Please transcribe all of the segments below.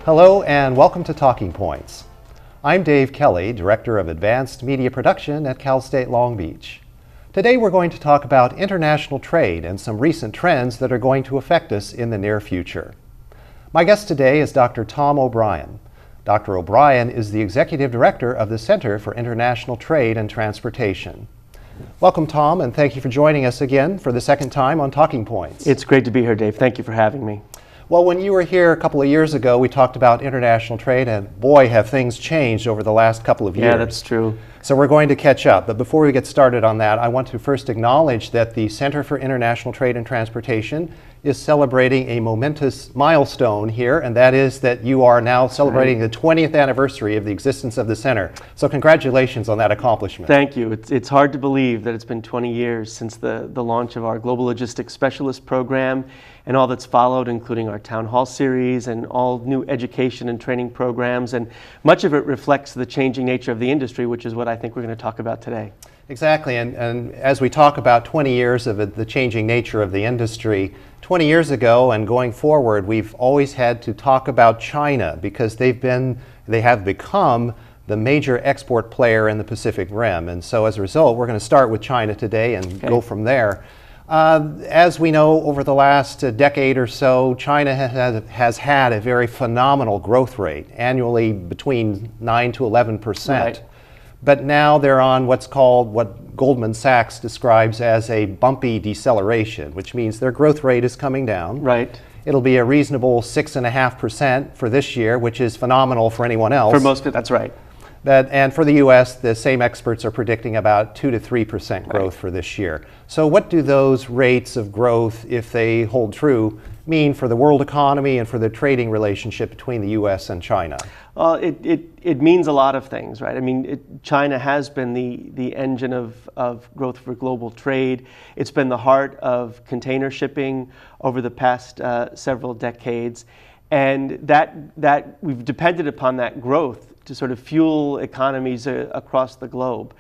Hello and welcome to Talking Points. I'm Dave Kelly, Director of Advanced Media Production at Cal State Long Beach. Today we're going to talk about international trade and some recent trends that are going to affect us in the near future. My guest today is Dr. Tom O'Brien. Dr. O'Brien is the Executive Director of the Center for International Trade and Transportation. Welcome, Tom, and thank you for joining us again for the second time on Talking Points. It's great to be here, Dave. Thank you for having me. Well, when you were here a couple of years ago, we talked about international trade, and boy, have things changed over the last couple of years. Yeah, that's true. So we're going to catch up. But before we get started on that, I want to first acknowledge that the Center for International Trade and Transportation is celebrating a momentous milestone here, and that is that you are now celebrating the 20th anniversary of the existence of the center. So congratulations on that accomplishment. Thank you. It's hard to believe that it's been 20 years since the launch of our Global Logistics Specialist program and all that's followed, including our town hall series and all new education and training programs. And much of it reflects the changing nature of the industry, which is what I think we're going to talk about today. Exactly, and as we talk about 20 years of the changing nature of the industry, 20 years ago and going forward, we've always had to talk about China because they have become the major export player in the Pacific Rim. And so as a result, we're going to start with China today and go from there. As we know, over the last decade or so, China has had a very phenomenal growth rate, annually between 9 to 11%. Right. But now they're on what's called, what Goldman Sachs describes as a bumpy deceleration, which means their growth rate is coming down. Right. It'll be a reasonable 6.5% for this year, which is phenomenal for anyone else. For most, that's right. And for the U.S., the same experts are predicting about 2 to 3% growth for this year. So what do those rates of growth, if they hold true, mean for the world economy and for the trading relationship between the U.S. and China? Well, it means a lot of things, right? I mean, China has been the engine of growth for global trade. It's been the heart of container shipping over the past several decades. And that we've depended upon that growth to sort of fuel economies across the globe.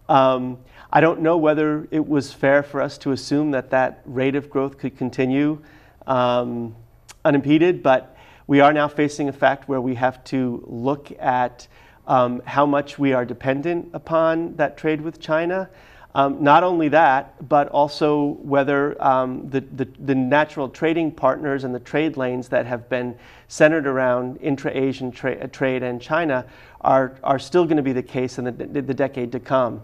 I don't know whether it was fair for us to assume that rate of growth could continue unimpeded, but we are now facing a fact where we have to look at how much we are dependent upon that trade with China. Not only that, but also whether the natural trading partners and the trade lanes that have been centered around intra-Asian trade and China are still going to be the case in the decade to come.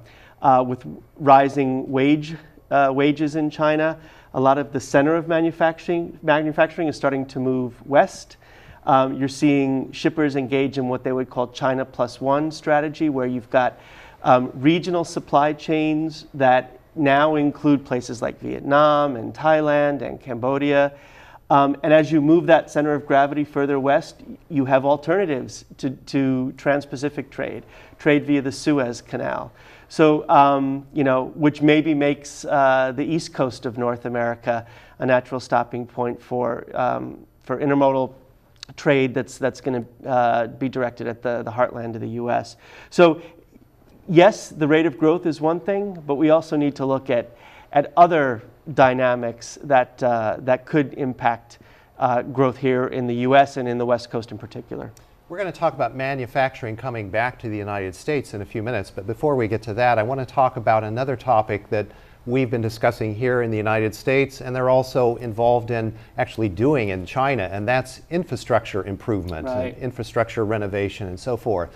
With rising wages in China, a lot of the center of manufacturing is starting to move west. You're seeing shippers engage in what they would call China Plus One strategy, where you've got regional supply chains that now include places like Vietnam and Thailand and Cambodia. And as you move that center of gravity further west, you have alternatives to trans-Pacific trade via the Suez Canal. So, which maybe makes the east coast of North America a natural stopping point for intermodal trade that's going to be directed at the heartland of the U.S. So, yes, the rate of growth is one thing, but we also need to look at other dynamics that could impact growth here in the U.S. and in the West Coast in particular. We're going to talk about manufacturing coming back to the United States in a few minutes, but before we get to that, I want to talk about another topic that we've been discussing here in the United States, and they're also involved in actually doing in China, and that's infrastructure improvement, and infrastructure renovation, and so forth.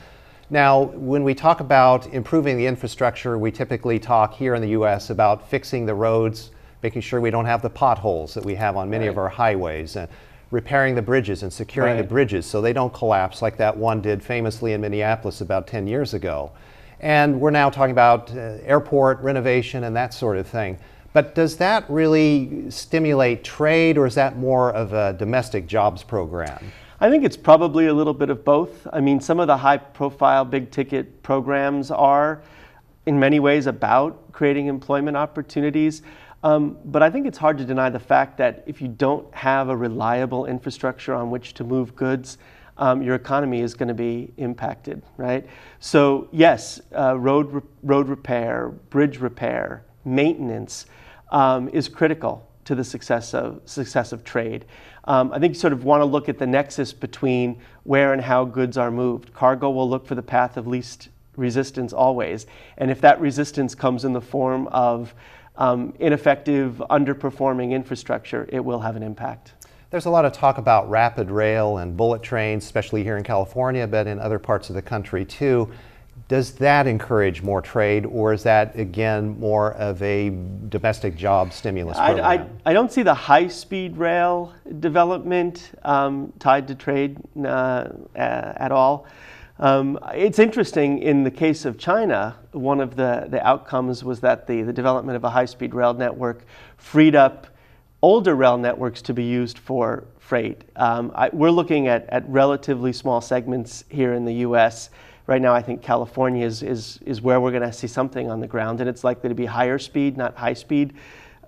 Now, when we talk about improving the infrastructure, we typically talk here in the U.S. about fixing the roads, making sure we don't have the potholes that we have on many of our highways, and repairing the bridges and securing the bridges so they don't collapse like that one did famously in Minneapolis about 10 years ago. And we're now talking about airport renovation and that sort of thing. But does that really stimulate trade, or is that more of a domestic jobs program? I think it's probably a little bit of both. I mean, some of the high-profile, big-ticket programs are, in many ways, about creating employment opportunities. But I think it's hard to deny the fact that if you don't have a reliable infrastructure on which to move goods, your economy is going to be impacted, right? So yes, road repair, bridge repair, maintenance is critical to the success of trade. I think you sort of want to look at the nexus between where and how goods are moved. Cargo will look for the path of least resistance always, and if that resistance comes in the form of ineffective, underperforming infrastructure, it will have an impact. There's a lot of talk about rapid rail and bullet trains, especially here in California, but in other parts of the country too. Does that encourage more trade, or is that, again, more of a domestic job stimulus program? I don't see the high-speed rail development tied to trade at all. It's interesting, in the case of China, one of the outcomes was that the development of a high-speed rail network freed up older rail networks to be used for freight. We're looking at relatively small segments here in the U.S. Right now, I think California is where we're going to see something on the ground, and it's likely to be higher speed, not high speed,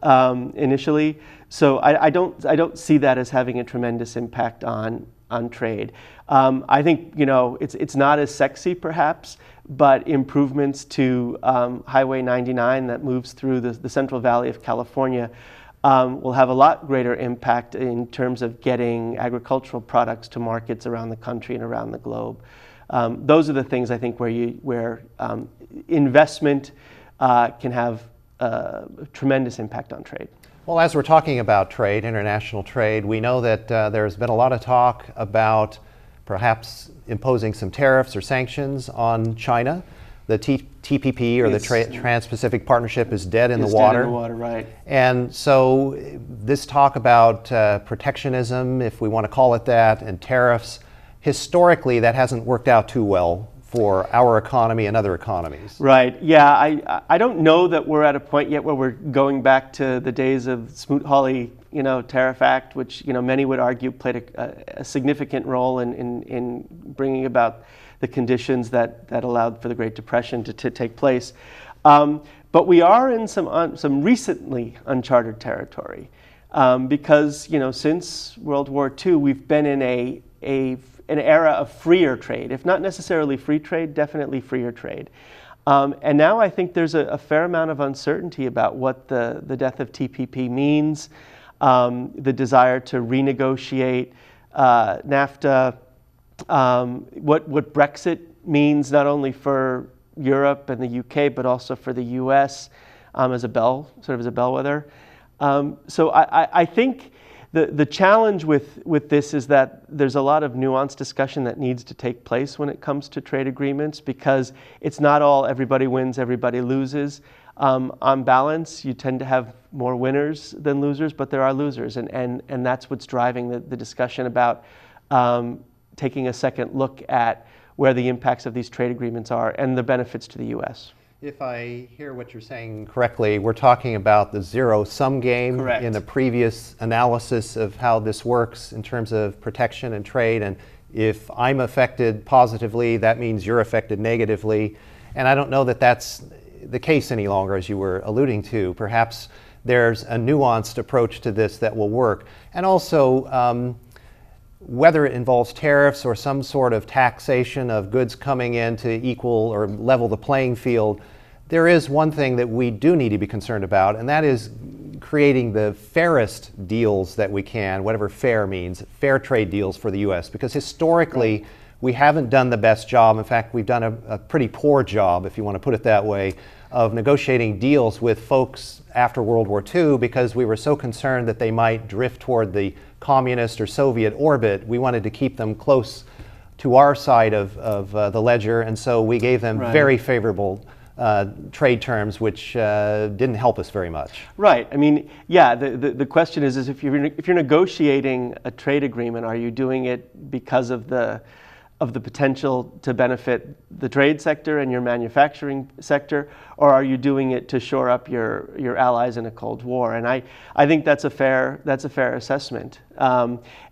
initially. So I don't see that as having a tremendous impact on trade. I think, you know, it's not as sexy perhaps, but improvements to Highway 99 that moves through the Central Valley of California will have a lot greater impact in terms of getting agricultural products to markets around the country and around the globe. Those are the things I think where investment can have a tremendous impact on trade. Well, as we're talking about trade, international trade, we know that there's been a lot of talk about perhaps imposing some tariffs or sanctions on China. The TPP, or the Trans-Pacific Partnership, is dead in the water. Dead in the water, right. And so this talk about protectionism, if we want to call it that, and tariffs, historically that hasn't worked out too well for our economy and other economies. Right, yeah, I don't know that we're at a point yet where we're going back to the days of Smoot-Hawley, you know, Tariff Act, which, you know, many would argue played a significant role in bringing about the conditions that allowed for the Great Depression to take place. But we are in some recently uncharted territory because, you know, since World War II, we've been in an era of freer trade, if not necessarily free trade, definitely freer trade. And now I think there's a fair amount of uncertainty about what the death of TPP means, the desire to renegotiate NAFTA, what Brexit means not only for Europe and the UK, but also for the US as a bellwether. So I think the challenge with this is that there's a lot of nuanced discussion that needs to take place when it comes to trade agreements, because it's not all everybody wins, everybody loses. On balance, you tend to have more winners than losers, but there are losers, and that's what's driving the discussion about taking a second look at where the impacts of these trade agreements are and the benefits to the U.S. If I hear what you're saying correctly, we're talking about the zero-sum game. Correct. In the previous analysis of how this works in terms of protection and trade, and if I'm affected positively, that means you're affected negatively. And I don't know that that's the case any longer, as you were alluding to. Perhaps there's a nuanced approach to this that will work. And also, whether it involves tariffs or some sort of taxation of goods coming in to equal or level the playing field, there is one thing that we do need to be concerned about, and that is creating the fairest deals that we can, whatever fair means, fair trade deals for the U.S. Because historically, we haven't done the best job. In fact, we've done a pretty poor job, if you want to put it that way, of negotiating deals with folks after World War II, because we were so concerned that they might drift toward the communist or Soviet orbit. We wanted to keep them close to our side of the ledger, and so we gave them very favorable trade terms, which didn't help us very much. Right. I mean, yeah, the question is if you're negotiating a trade agreement, are you doing it because of the potential to benefit the trade sector and your manufacturing sector, or are you doing it to shore up your allies in a Cold War? And I think that's a fair assessment.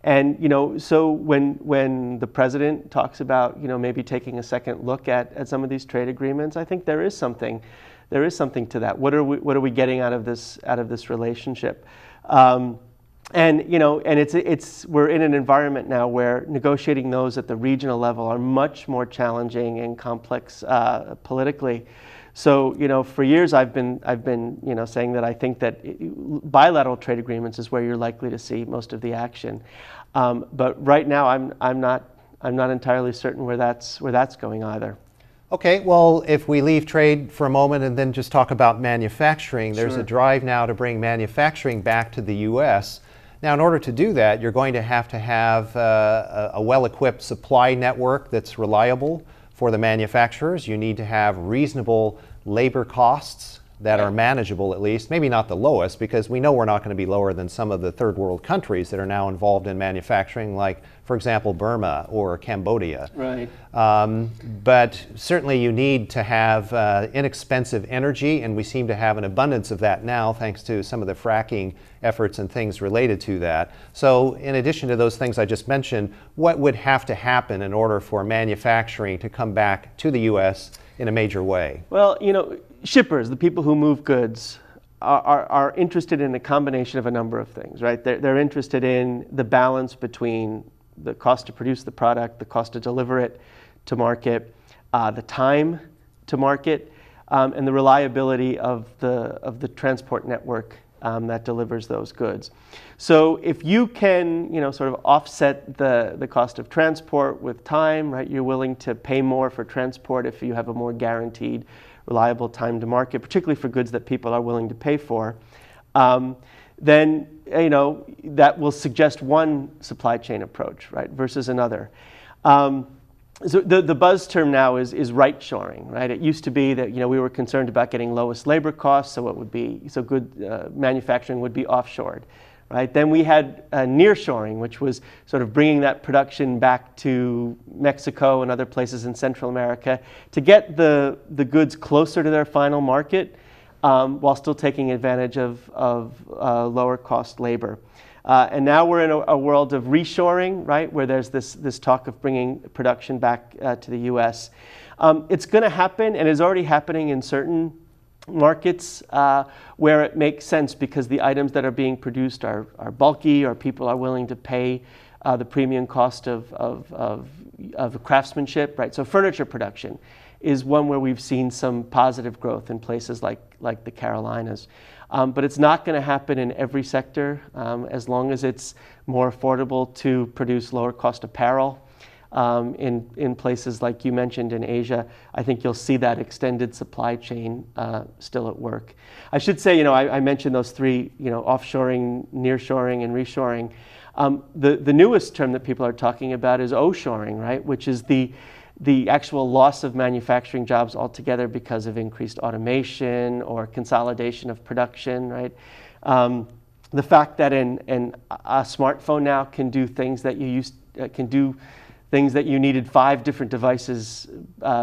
And you know, so when the president talks about, you know, maybe taking a second look at some of these trade agreements, I think there is something to that. What are we getting out of this relationship? And you know, and we're in an environment now where negotiating those at the regional level are much more challenging and complex politically. So, for years I've been saying that I think that bilateral trade agreements is where you're likely to see most of the action. But right now I'm not entirely certain where that's going either. Okay, well, if we leave trade for a moment and then just talk about manufacturing, there's a drive now to bring manufacturing back to the U.S. Now, in order to do that, you're going to have a well-equipped supply network that's reliable for the manufacturers. You need to have reasonable labor costs that are manageable, at least, maybe not the lowest, because we know we're not going to be lower than some of the third world countries that are now involved in manufacturing, like, for example, Burma or Cambodia. Right. But certainly you need to have inexpensive energy, and we seem to have an abundance of that now thanks to some of the fracking efforts and things related to that. So in addition to those things I just mentioned, what would have to happen in order for manufacturing to come back to the U.S. in a major way? Well, shippers, the people who move goods, are interested in a combination of a number of things, right? They're interested in the balance between the cost to produce the product, the cost to deliver it to market, the time to market, and the reliability of the transport network that delivers those goods. So if you can, sort of offset the cost of transport with time, right? You're willing to pay more for transport if you have a more guaranteed reliable time to market, particularly for goods that people are willing to pay for, then that will suggest one supply chain approach, right, versus another. So the buzz term now is right shoring, right? It used to be that we were concerned about getting lowest labor costs, so good manufacturing would be offshored. Right? Then we had nearshoring, which was sort of bringing that production back to Mexico and other places in Central America to get the goods closer to their final market while still taking advantage of lower cost labor. And now we're in a world of reshoring, right, where there's this talk of bringing production back to the U.S. It's going to happen and is already happening in certain markets where it makes sense because the items that are being produced are bulky, or people are willing to pay the premium cost of craftsmanship, right? So furniture production is one where we've seen some positive growth in places like the Carolinas. But it's not going to happen in every sector as long as it's more affordable to produce lower cost apparel. In places like you mentioned in Asia, I think you'll see that extended supply chain still at work. I should say, I mentioned those three, offshoring, nearshoring, and reshoring. The newest term that people are talking about is O-shoring, right, which is the actual loss of manufacturing jobs altogether because of increased automation or consolidation of production, right? The fact that a smartphone now can do things that things that you needed 5 different devices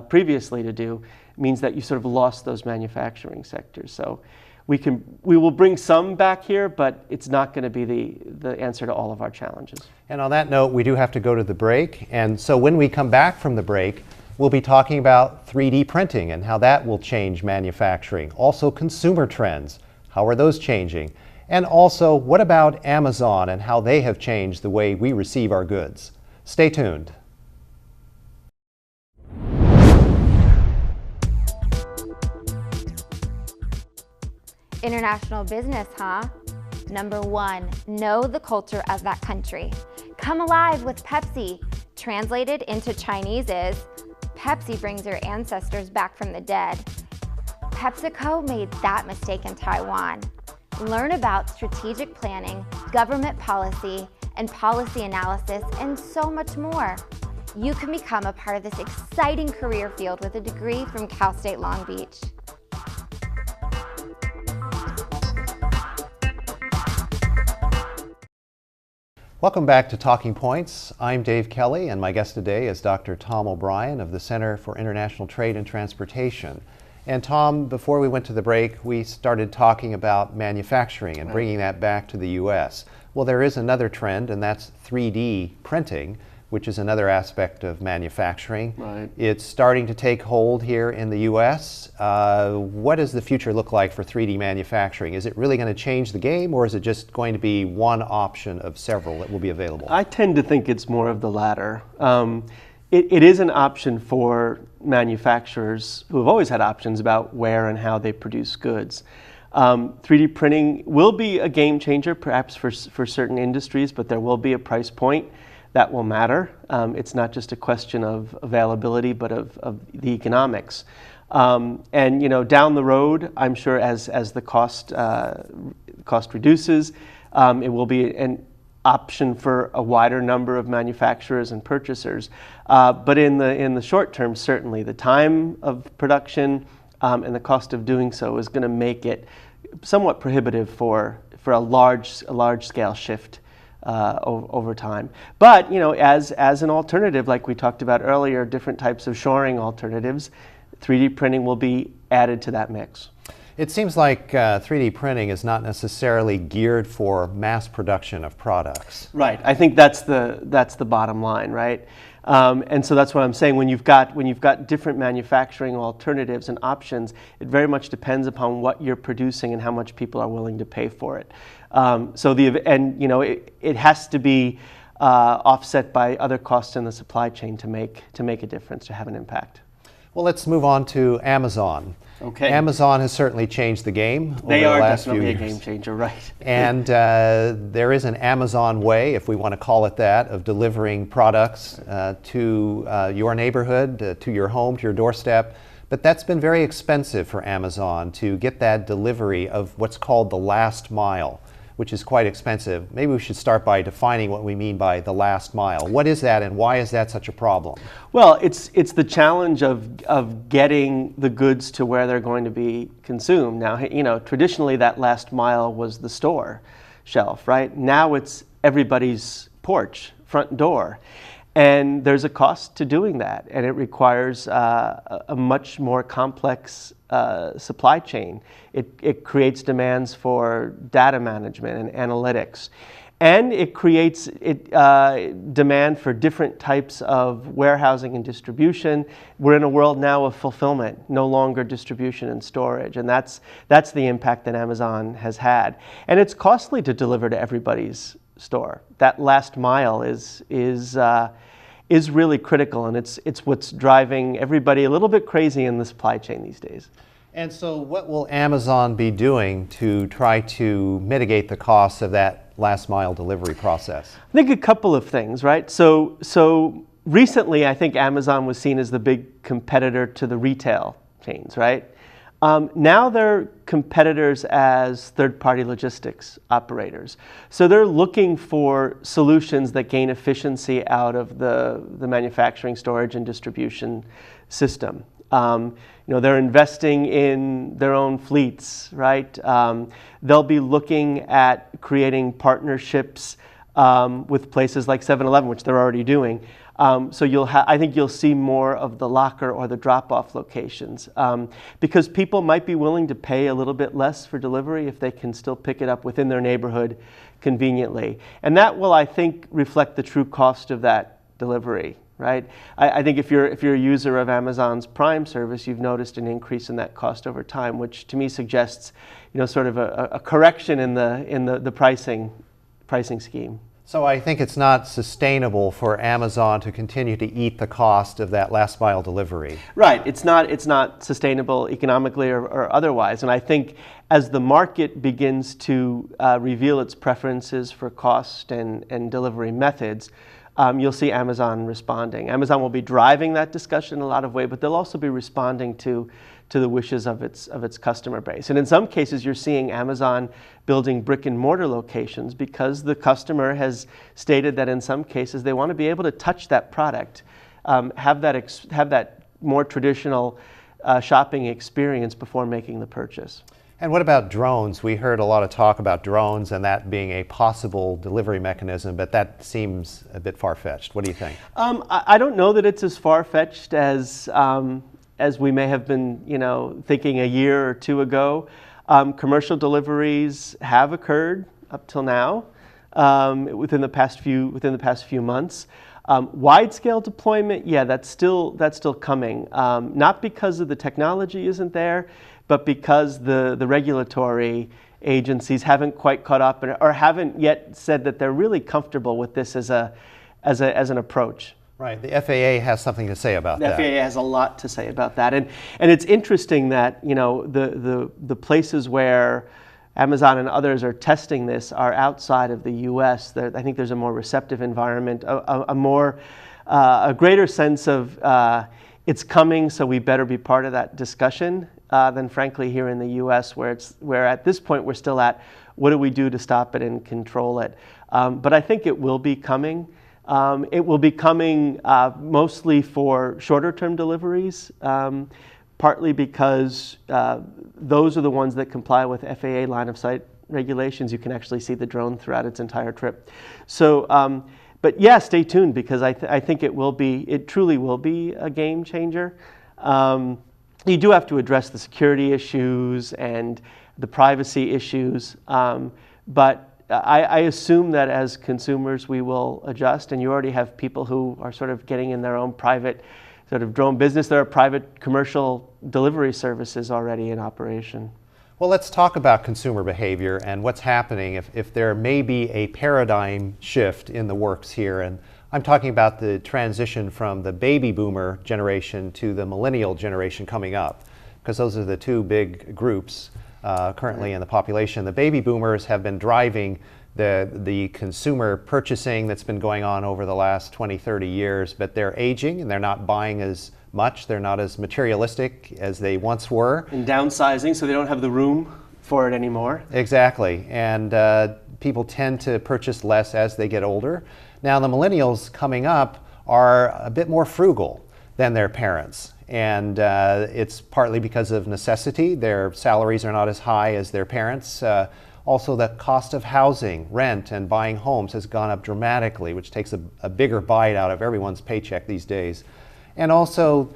previously to do means that you sort of lost those manufacturing sectors. So we will bring some back here, but it's not going to be the answer to all of our challenges. And on that note, we do have to go to the break. And so when we come back from the break, we'll be talking about 3D printing and how that will change manufacturing. Also consumer trends. How are those changing? And also, what about Amazon and how they have changed the way we receive our goods? Stay tuned. International business, huh? Number 1, know the culture of that country. Come alive with Pepsi. Translated into Chinese is, Pepsi brings your ancestors back from the dead. PepsiCo made that mistake in Taiwan. Learn about strategic planning, government policy, and policy analysis, and so much more. You can become a part of this exciting career field with a degree from Cal State Long Beach. Welcome back to Talking Points. I'm Dave Kelly, and my guest today is Dr. Tom O'Brien of the Center for International Trade and Transportation. And Tom, before we went to the break, we started talking about manufacturing and bringing that back to the U.S. Well, there is another trend, and that's 3D printing, which is another aspect of manufacturing. Right. It's starting to take hold here in the U.S. What does the future look like for 3D manufacturing? Is it really going to change the game, or is it just going to be one option of several that will be available? I tend to think it's more of the latter. it is an option for manufacturers who have always had options about where and how they produce goods. 3D printing will be a game changer, perhaps for certain industries, but there will be a price point that will matter. It's not just a question of availability, but of the economics. And down the road, I'm sure as the cost reduces, it will be an option for a wider number of manufacturers and purchasers. But in the short term, certainly the time of production and the cost of doing so is going to make it somewhat prohibitive for a large scale shift over time. But as an alternative, like we talked about earlier, different types of shoring alternatives, 3D printing will be added to that mix. It seems like 3D printing is not necessarily geared for mass production of products. Right. I think that's the bottom line, right? And so that's what I'm saying. When you've got different manufacturing alternatives and options, it very much depends upon what you're producing and how much people are willing to pay for it. It has to be offset by other costs in the supply chain to make a difference, to have an impact. Well, let's move on to Amazon. Okay. Amazon has certainly changed the game over They the are last few definitely a years. game changer, right? And there is an Amazon way, if we want to call it that, of delivering products to your neighborhood, to your home, to your doorstep. But that's been very expensive for Amazon to get that delivery of what's called the last mile, which is quite expensive. Maybe we should start by defining what we mean by the last mile. What is that, and why is that such a problem? Well, it's the challenge of getting the goods to where they're going to be consumed. Now, traditionally that last mile was the store shelf, right? Now it's everybody's porch, front door. And there's a cost to doing that, and it requires a much more complex supply chain. It creates demands for data management and analytics. And it creates demand for different types of warehousing and distribution. We're in a world now of fulfillment, no longer distribution and storage. And that's the impact that Amazon has had. And it's costly to deliver to everybody's store. That last mile is really critical, and it's what's driving everybody a little bit crazy in the supply chain these days. And so what will Amazon be doing to try to mitigate the costs of that last mile delivery process? I think a couple of things, right? So recently, I think Amazon was seen as the big competitor to the retail chains, right? Now they're competitors as third-party logistics operators. So they're looking for solutions that gain efficiency out of the manufacturing, storage, and distribution system. They're investing in their own fleets, right? They'll be looking at creating partnerships with places like 7-Eleven, which they're already doing. So I think you'll see more of the locker or the drop-off locations because people might be willing to pay a little bit less for delivery if they can still pick it up within their neighborhood conveniently. And that will, I think, reflect the true cost of that delivery, right? I think if you're a user of Amazon's Prime service, you've noticed an increase in that cost over time, which to me suggests, sort of a correction in the pricing scheme. So I think it's not sustainable for Amazon to continue to eat the cost of that last mile delivery. Right. It's not sustainable economically or otherwise. And I think as the market begins to reveal its preferences for cost and delivery methods, you'll see Amazon responding. Amazon will be driving that discussion in a lot of ways, but they'll also be responding to the wishes of its customer base. And in some cases, you're seeing Amazon building brick and mortar locations because the customer has stated that in some cases they want to be able to touch that product, have that more traditional shopping experience before making the purchase. And what about drones? We heard a lot of talk about drones and that being a possible delivery mechanism, but that seems a bit far-fetched. What do you think? I don't know that it's as far-fetched as we may have been, thinking a year or two ago. Commercial deliveries have occurred up till now, within the past few months. Wide-scale deployment, yeah, that's still coming. Not because of the technology isn't there, but because the regulatory agencies haven't quite caught up or haven't yet said that they're really comfortable with this as an approach. Right. The FAA has something to say about The that. FAA has a lot to say about that, and it's interesting that the places where Amazon and others are testing this are outside of the U.S. I think there's a more receptive environment, a greater sense of it's coming, so we better be part of that discussion than frankly here in the U.S. where at this point we're still at what do we do to stop it and control it. But I think it will be coming. It will be coming mostly for shorter term deliveries, partly because those are the ones that comply with FAA line of sight regulations. You can actually see the drone throughout its entire trip. So, but yeah, stay tuned because I think it truly will be a game changer. You do have to address the security issues and the privacy issues, but I assume that as consumers we will adjust, and you already have people who are sort of getting in their own private sort of drone business. There are private commercial delivery services already in operation. Well, let's talk about consumer behavior and what's happening if there may be a paradigm shift in the works here. And I'm talking about the transition from the baby boomer generation to the millennial generation coming up, because those are the two big groups currently in the population. The baby boomers have been driving the consumer purchasing that's been going on over the last 20, 30 years, but they're aging and they're not buying as much. They're not as materialistic as they once were. And downsizing, so they don't have the room for it anymore. Exactly. And people tend to purchase less as they get older. Now the millennials coming up are a bit more frugal than their parents. And it's partly because of necessity. Their salaries are not as high as their parents. Also, the cost of housing, rent, and buying homes has gone up dramatically, which takes a bigger bite out of everyone's paycheck these days. And also,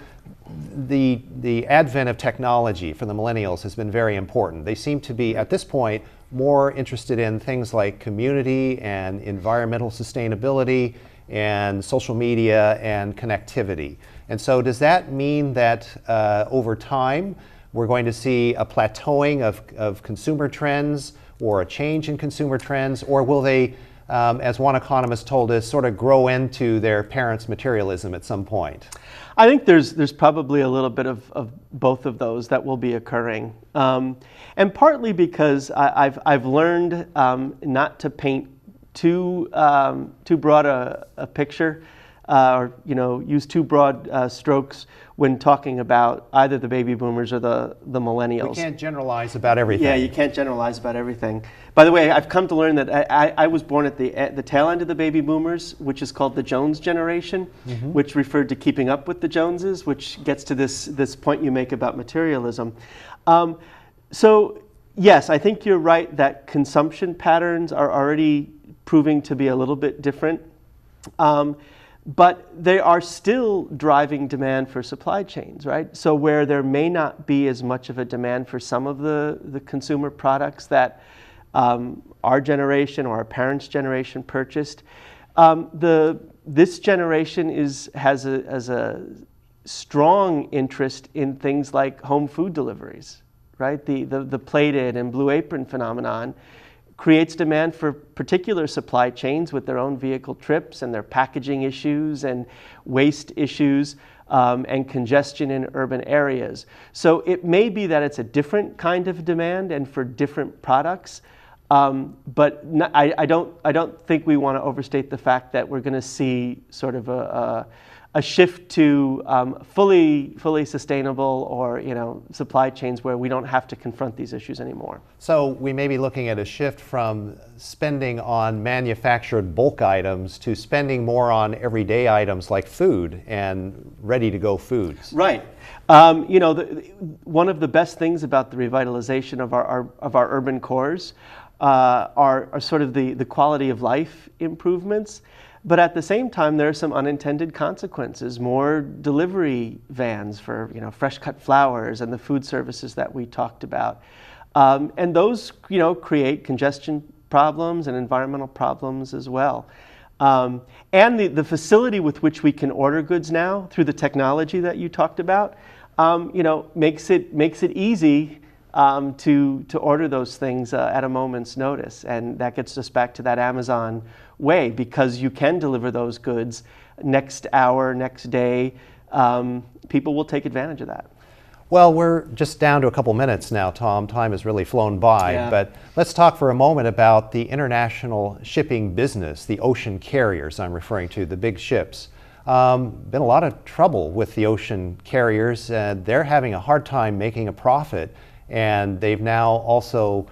the advent of technology for the millennials has been very important. They seem to be, at this point, more interested in things like community and environmental sustainability and social media and connectivity. And so does that mean that over time we're going to see a plateauing of consumer trends or a change in consumer trends, or will they, as one economist told us, sort of grow into their parents' materialism at some point? I think there's probably a little bit of both of those that will be occurring, and partly because I've learned not to paint too broad a picture, or use too broad strokes when talking about either the baby boomers or the millennials. We can't generalize about everything. Yeah, you can't generalize about everything. By the way, I've come to learn that I was born at the tail end of the baby boomers, which is called the Jones generation, which referred to keeping up with the Joneses, which gets to this point you make about materialism. So yes, I think you're right that consumption patterns are already proving to be a little bit different. But they are still driving demand for supply chains, right? So where there may not be as much of a demand for some of the consumer products that our generation or our parents' generation purchased, this generation has a strong interest in things like home food deliveries, right? The plated and Blue Apron phenomenon creates demand for particular supply chains with their own vehicle trips and their packaging issues and waste issues and congestion in urban areas. So it may be that it's a different kind of demand and for different products, but I don't think we want to overstate the fact that we're going to see sort of a shift to fully sustainable or supply chains where we don't have to confront these issues anymore. So we may be looking at a shift from spending on manufactured bulk items to spending more on everyday items like food and ready-to-go foods. Right. One of the best things about the revitalization of our urban cores are sort of the quality of life improvements. But at the same time, there are some unintended consequences. More delivery vans for fresh cut flowers and the food services that we talked about, and those create congestion problems and environmental problems as well. And the facility with which we can order goods now through the technology that you talked about, makes it easy to order those things at a moment's notice, and that gets us back to that Amazon way, because you can deliver those goods next hour, next day, people will take advantage of that. Well, we're just down to a couple minutes now, Tom. Time has really flown by. Yeah. But let's talk for a moment about the international shipping business, the ocean carriers I'm referring to, the big ships. Been a lot of trouble with the ocean carriers. They're having a hard time making a profit, and they've now also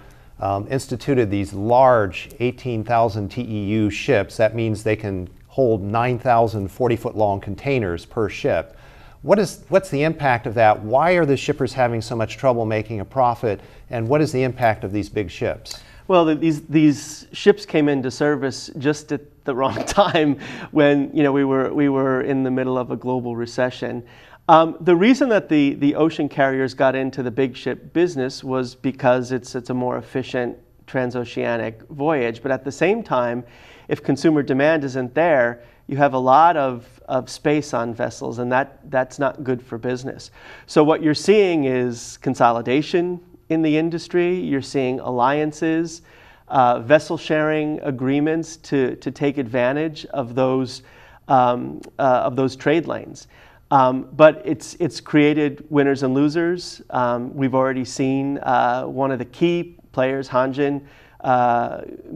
instituted these large 18,000 TEU ships. That means they can hold 9,000 40-foot long containers per ship. What's the impact of that? Why are the shippers having so much trouble making a profit, and what is the impact of these big ships? Well, these ships came into service just at the wrong time when we were in the middle of a global recession. The reason that the ocean carriers got into the big ship business was because it's a more efficient transoceanic voyage. But at the same time, if consumer demand isn't there, you have a lot of space on vessels, and that's not good for business. So what you're seeing is consolidation in the industry. You're seeing alliances, vessel sharing agreements to take advantage of those trade lanes. But it's created winners and losers. We've already seen one of the key players, Hanjin,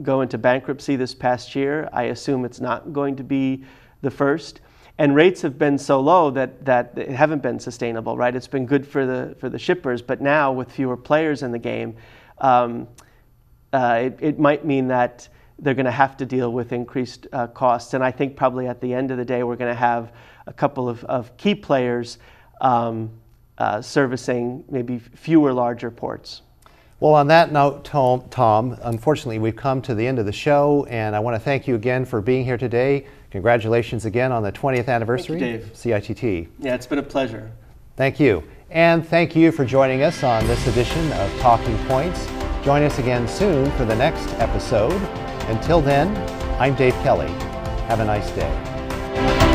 go into bankruptcy this past year. I assume it's not going to be the first. And rates have been so low that it haven't been sustainable, right? It's been good for the shippers, but now with fewer players in the game, it might mean that they're going to have to deal with increased costs. And I think probably at the end of the day, we're going to have a couple of key players servicing maybe fewer larger ports. Well, on that note, Tom, unfortunately, we've come to the end of the show, and I want to thank you again for being here today. Congratulations again on the 20th anniversary. Thank you, Dave. CITT. Yeah, it's been a pleasure. Thank you. And thank you for joining us on this edition of Talking Points. Join us again soon for the next episode. Until then, I'm Dave Kelly. Have a nice day.